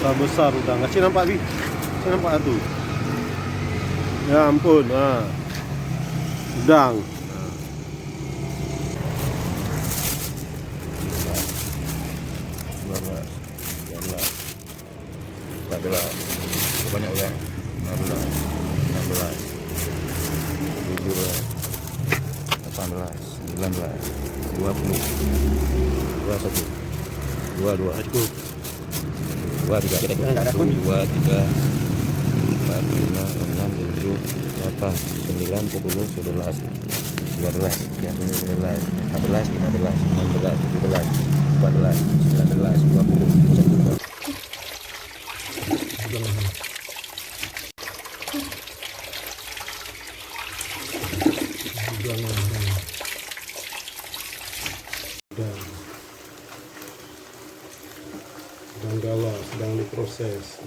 besar udang. Kasih nampak Bi? Kasih nampak tuh. Ya ampun, udang. Banyak udang. 15, 16, 17, 18, 19, 20, 21, 22, 23, 24, 25, 26, 27, 28, 9, 10, 11, 12, 13, 14, 15, 16, 17, 18, 19, 20, 21. Udang galah sedang diproses.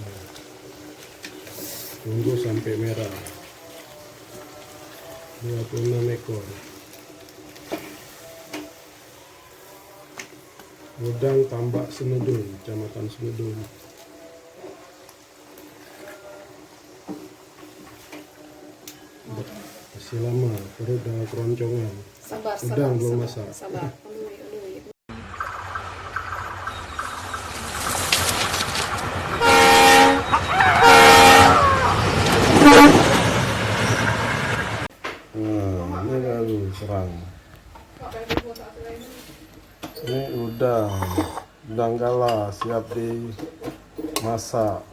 Tunggu sampai merah. 26 ekor. Udang Tambak Senedun, Kecamatan Senedun. Masih lama, perut udah keroncongan. Udang belum masak. Sabar. Ini baru serang. Ini udang galah siap dimasak.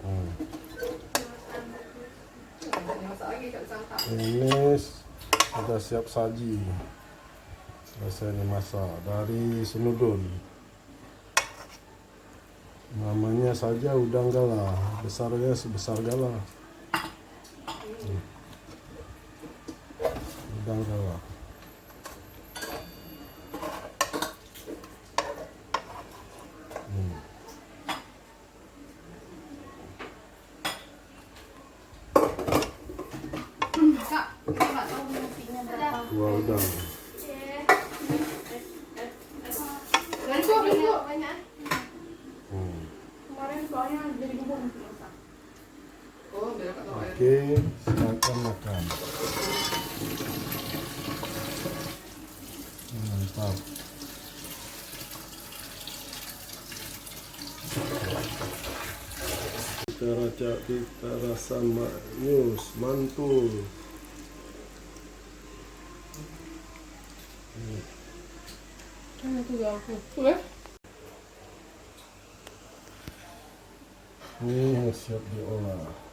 Ini sudah siap saji, selesai dimasak dari Senudun. Namanya saja udang galah, besarnya sebesar galah. Udang galah. Dua udang. Oke, silakan makan. Mantap. Kita rasa manis, mantul. Ini yang siap diolah.